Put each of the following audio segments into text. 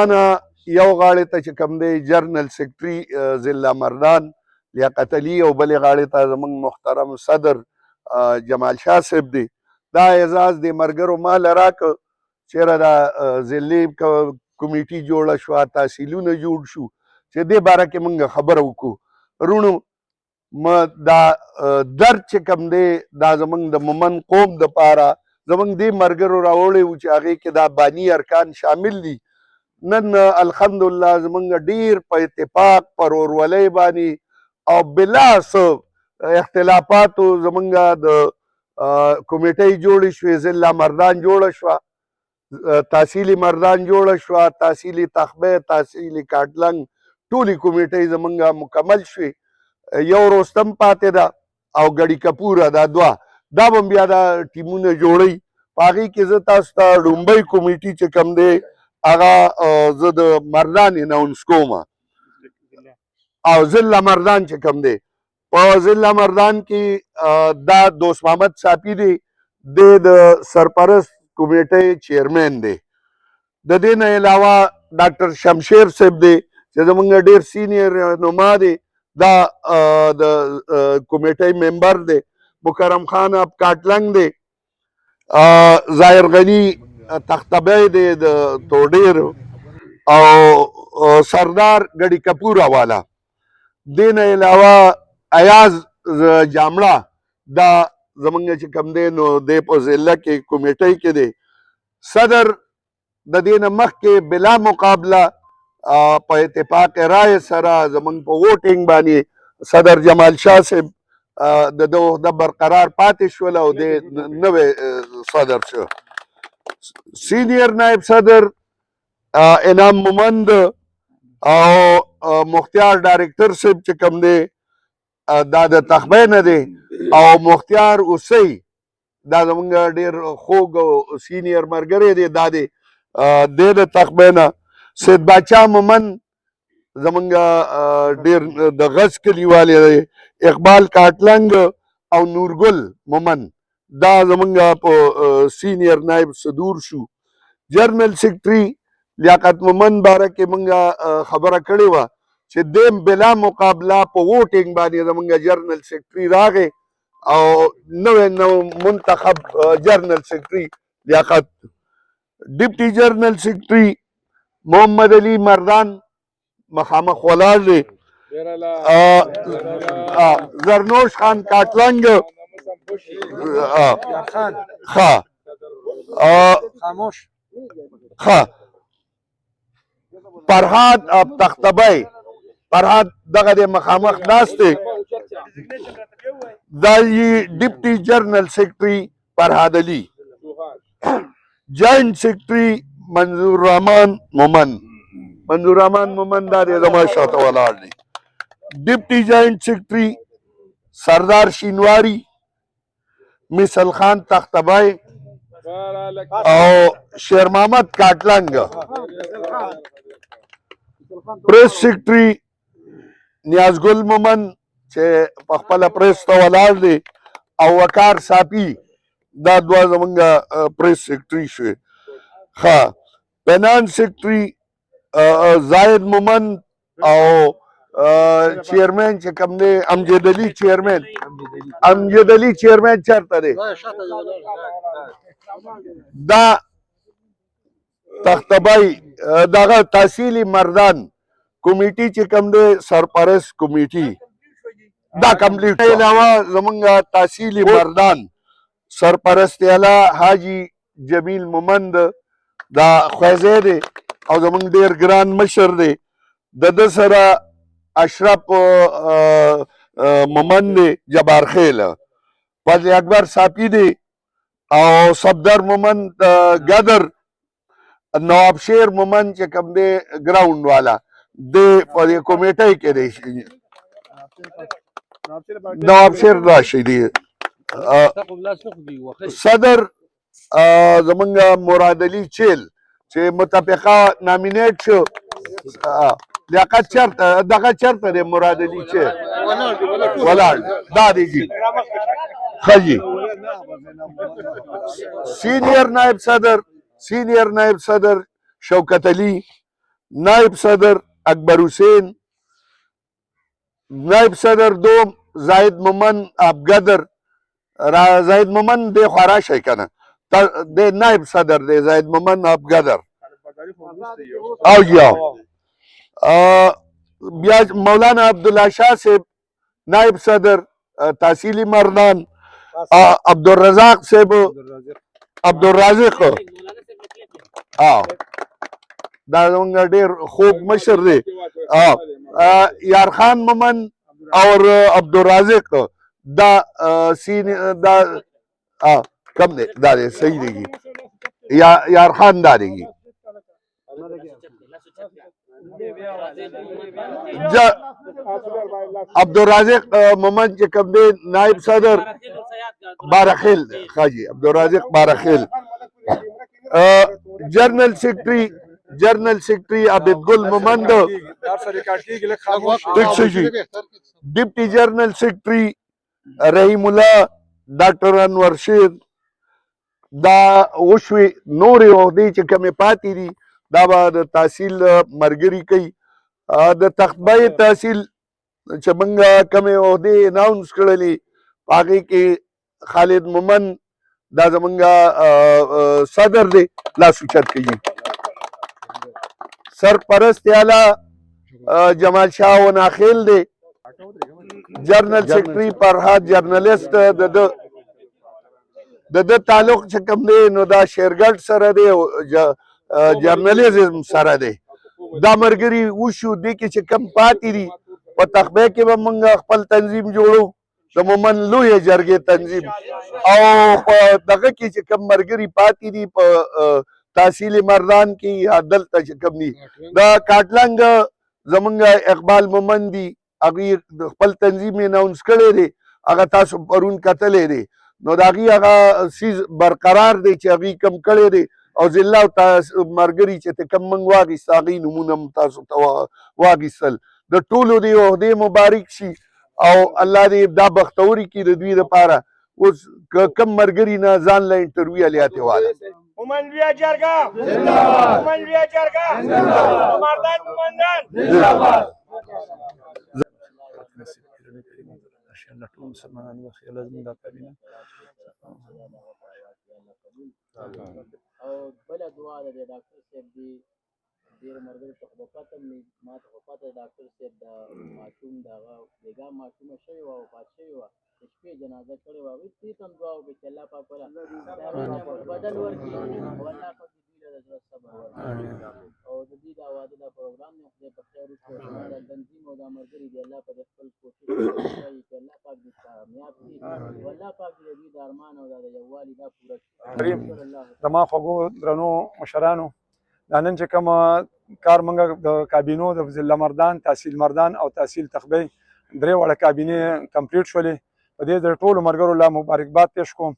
انا یو غاړې ته چې کوم دی جرنل سیکرټري ضلع مردان لیاقت علي او بلې غاړې ته زموږ محترم صدر جمال شاه صاحب دی. دا اعزاز د ملګرو ما له راکړ. چېرې دا ضلعي کمیټي جوړه شوه، تحصیلونه جوړ شو چې دې باره کې موږ خبره وکړو. رونو دا درد چې کوم دی دا زموږ د مومن قوم دپاره زموږ دې ملګرو راوړی وو چې هغې کې دا باني ارکان شامل دي. نن الحمدلله زمونږ ډیر په اتفاق پر ورولۍ باندې او بلا څه اختلافاتو زمونږ د کمیټۍ جوړې شوې. ضلع مردان جوړه شوه، تحصیلي مردان جوړه شوه، تحصیلي تخبه، تحصیلي کاټلنګ، ټولې کمیټۍ زمونږ مکمل شوې. یو روستم پاتې ده او ګډي کپوره، دا دوه دا به بیا دا ټیمونه جوړوي. په هغې کې زه تاسو ته ډومبۍ کمیټي چې کوم دی هغه زه د مردان اناونس کوم. او ضلع مردان چې کوم دی په ضلع مردان کې دا دوست محمد صافي دی، د سرپرست کمیټۍ چیرمین دی. د دې نه علاوه ډاکټر شمشیر صاحب دی چې زموږ ډېر سینیر رهنما دی، دا د کمیټۍ ممبر دی. مکرم خان اب کاټلنګ دی، ظاهر غني تختبی دی د توډیر، او سردار ګډي کپوره والا. دې نه علاوه ایاز جامړه دا زمونږ چې کوم دی نو دی په ضلع کې کمیټۍ کې دی. صدر د دې نه مخکې بلا مقابله په اتفاق رای سره زمونږ په ووټینګ باندې صدر جمال شاه صاحب د ده عهده برقرار پاتې شول او دی نوی صدر شو. سینیر نائب صدر انعام مومند او مختیار ډایرکټر صاحب چې کوم دی دا د تخبې نه دی، او مختیار اوسۍ دا زمونږ ډېر خوږ او سینیر ملګری دی، دا دی د تخبې نه. سید باچا مومن زمونږ ډېر د غز کلیوالی دی. اقبال کاټلنګ او نورګل مومن دا زمونږ په سینیر نائب صدور شو. جرنل سیکرټري لیاقت مومن باره کې مونږ خبره کړې وه چې دیم بلا مقابله په ووټینګ باندې زمونږ جرنل سیکرټري راغی او نوی منتخب جرنل سیکرټري لیاقت. ډپټي جرنل سیکرټري محمد علي مردان مخامخ ولاړ دی. زرنوش خان کاټلنګ فرهاد اب تختبی، فرهاد دغه د مخامخ ناست دی، دا ډپټي جرنل سیکرټري فرهاد علي. جوائنٹ سیکرټري منظور رحمان مومن، منظور رحمان مومن دا دی زما شاته ولاړ دی. ډپټي جوائنٹ سیکرټري سردار شینواری، مثل خان تختبی او شیر محمد کاټلنګ. پریس سیکرټري نیازګل مومن چې په خپله پریس ته ولاړ دی، او وقار صافي دا دوه زمونږ پریس سیکرټري شوې. فینانس سیکرټري زاهد مومن او چیرمین چې کوم دی امجد علي چیرمین. امجد علي چیرمین چېرته دی؟ دا تختبی دغه تحصیلي مردان کمیټي چې کوم دی سرپرست کمیټي دا کمپلیټ. علاوه زمونږ تحصیلي مردان سرپرست اعلی حاجي جمیل مومند دا خویزی دی او زمونږ ډېر ګران مشر دی. د ده سره اشرف مومن دی جبار خیل، فضل اکبر صافي دی او صفدر مومن ګدر، نواب شیر مومن چې کوم دی ګراؤنډ والا دی په دې کمیټۍ کې دی. نواب شیر راشي دی. صدر زمونږ مراد علي چیل چې متفقه نامینیټ شو. لیاقت چرته دغه چرته دی مراد علي چیل ولاړ دا دی جی. ښه جی. سینئر نائب صدر شوکت علي نائب صدر اکبر حسین، نائب صدر دوم زاهد مومن ابگدر. زاهد مومن دی خوا راشئ کنه، دی نائب صدر دی زاهد مومن ابگدر. او یا بیا مولانا عبدالله شاه صاحب نائب صدر تحصیلی مردان. عبدالرزاق صاحب عبدالرازق دا زمونږ ډېر خوږ مشر دی. یارخان مومن اور عبدالرازق دا دا کم دی، دا دی صحیح دی. یارخان دا دی. عبدالرازق مومن چې کوم دی نائب صدر بارخیل خاجي عبدالرازق بارخیل. جنرل سیکرٹری عابدگل مومند. ډیپټي جنرل سیکرٹری رحیم الله ډاکټر انور شیر. دا وشوې نورې عهدې چې کومې پاتې دي دا به د تحصیل ملګري کوي. د تختبای تحصیل چې موږ کومې عهدې اناونس کړلې په هغې کې خالد مومن دا زمونږ صدر دی، لاس اوچت کوي. سرپرست اعلی جمال شاه وناخیل دی. جنرل سیکرټري فرهاد جرنلسٹ د ده تعلق چې کوم دی نو دا شیرګټ سره دی او جرنالیزم سره دی. دا ملګري وشو. دې کې چې کم پاتې دي په تخبه کې به موږ خپل تنظیم جوړو، د مومن لویې جرګې تنظیم. او په دغه کې چې کم ملګري پاتې دي په تحصیل مردان کې یا دلته چې کم دي دا کاټلنګ زمونږ اقبال مومن دي، هغوی خپل تنظیم یې اناونس کړی دی. هغه تاسو پرون کتلی دی. نو د هغوی هغه څیز برقرار دی چې هغوی کم کړی دی. او ضلع او ملګري چې کم موږ واخیست هغوی نومونه هم تاسو ته واخیستل. د ټولو دې عهدې مبارک شي او الله دې دا بختوري کړي د دوی دپاره. اوس کم ملګري نه ځان له انټرویو الیاتې واله. مومن لویه جرګه زنده‌باد، مومن لویه جرګه زنده‌باد، مردان مومندان زنده‌باد. الله ټول مسلمانان وخی الله زموږ دا کابینه او بله دعا ده د ډاکټر صاحب دي ډېرو ملګرو ته خو به پته نه وي، ما ته خو پته ده ډاکټر صاحب د ماشوم د هغه بېګا ماشومه شوې وه وفات شوې وه، د شپې جنازه کړې وه. هغوی دې ته هم دعا وکړي چې الله پاک وله د هغوی نعمت بدل ورکړي او الله پاک دې دوی له د زړه صبر ورکړي او د دوی دا واده دا پروګرام دی خدای په خیر وکړي. زما دا تنظیم او دا ملګري دي الله په دې خپل کوشش کوي چې الله پاک دې کامیاب کړي او الله پاک دې د دوی د ارمان او دا د یووالي دا پوره کړي. زما خوږو درنو مشرانو، دا نن چې کوم کار موږ د کابینو د ضلع مردان، تحصیل مردان او تحصیل تخبی درې واړه کابینې کمپلیټ شولې. په دې د ټولو ملګرو لا مبارکباد پیش کوم.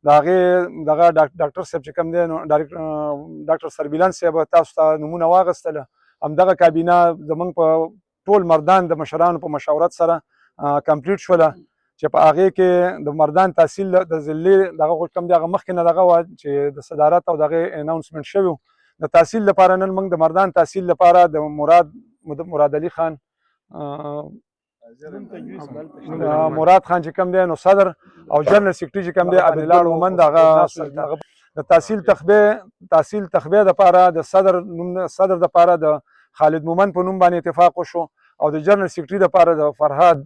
د هغې دغه ډاکټر صاحب چې کوم دی نو ډاکټر سربیلن صاحب تاسو ته نومونه واخیستله. همدغه کابینه زموږ په ټول مردان د مشرانو په مشاورت سره کمپلیټ شوله چې په هغې کې د مردان تحصیل د ضلعې دغه کوم دی هغه مخکې نه دغه وه چې د صدارت او دغې اناونسمنټ شوی و. د تحصیل لپاره نن موږ د مردان تحصیل لپاره د مراد علي خان مراد خان چې کوم دی نو صدر او جنرال سیکرټري چې کوم دی عبدالله مومند هغه د تحصیل تخبیه دپاره د صدر دپاره د خالد مومن په نوم باندې اتفاق وشو او د جنرال سیکرټري دپاره د فرهاد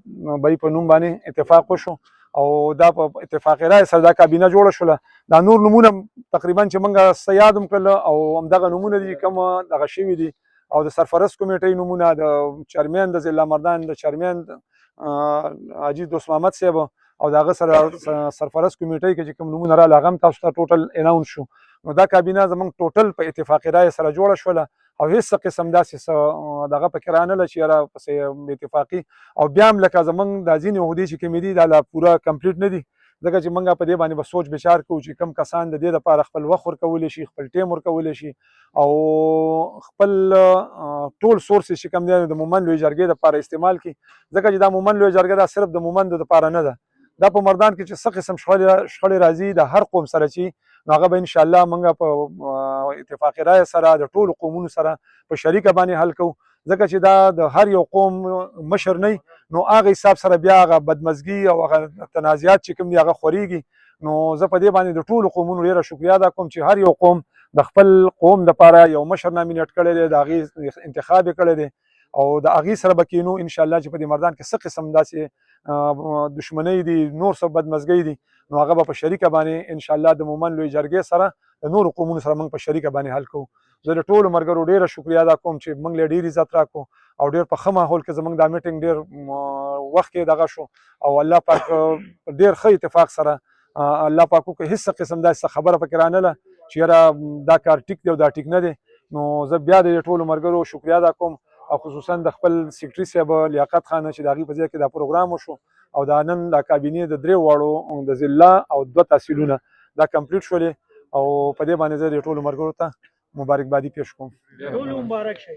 بی په نوم باندې اتفاق وشو او دا په اتفاق رایې سره دا کابینه جوړه شوله. دا نور نومونه تقریبا چې موږ څه یاد هم کړل او همدغه نومونه دي کوم دغه شوي دي او د سرپرست کمیټۍ نومونه د چیرمین د ضلع مردان د چیرمین حاجي دوست محمد صاحب او د هغه سره سرپرست کمیټۍ کې چې کوم نومونه راغله هغه هم تاسو ته ټوټل اناونس شو. نو دا کابینه زموږ ټوټل په اتفاقي رایې سره جوړه شوله او هېڅ قسم داسې څه دغه پکې رانله چې یاره پسې اتفاقي او بیا هم لکه زموږ دا ځینې عهدې چې کومې دي دا لا پوره کمپلیټ نه دي ځکه چې موږ په دې باندې به سوچ بچار کوو چې کوم کسان د دې دپاره خپل وخت ورکولی شي، خپل ټیم ورکولی شي او خپل ټول سورسز چې کوم دی د مومند لویې جرګې دپاره استعمال کړي ځکه چې دا مومند لویې جرګه دا صرف د مومندو دپاره نه ده، دا په مردان کې چې څه قسم شخړې راځي د هر قوم سره چې نو هغه به انشاءالله موږ په اتفاقي رایه سره د ټولو قومونو سره په شریکه باندې حل کوو، ځکه چې دا د هر یو قوم مشر نه نو هغه حساب سره بیا هغه بدمزګي او هغه تنازعات چې کوم دي هغه خورېږي. نو زه په دې باندې د ټولو قومونو ډېره شکریا ادا کوم چې هر یو قوم د خپل قوم دپاره یو مشر نامینټ کړی دی، د هغې انتخاب یې کړی دی او د هغې سره به کینو انشاءالله چې په دې مردان کې څه قسم داسې دشمنۍ دي، نور څه بدمزګۍ دي، نو هغه به په شریکه باندې انشاءالله د مومند لوی جرګې سره د نورو قومونو سره موږ په شریکه باندې حل کوو. زه د ټولو ملګرو ډېره شکریا ادا کوم چې موږ له ډېر عزت راکړو او ډېر په ښه ماحول کې زموږ دا میټینګ ډېر وخت کې دغه شو او الله پاک ډېر ښه اتفاق سره الله پاک وکړي، هېڅ قسم داسې خبره پکې رانله چې یاره دا کار ټیک دی او دا ټیک نه دی. نو زه بیا د ټولو ملګرو شکریا ادا کوم او خصوصا د خپل سیکرټري صاحب لیاقت خان چې د هغې په ځای کې دا پروګرام وشو او دا نن دا کابینې د 3 واړو د ضلع او 2 تحصیلونه دا کمپلیټ شولې او په دې باندې زه د ټولو ملګرو ته مبارکبادي پیش کوم. ټولو مبارک شي.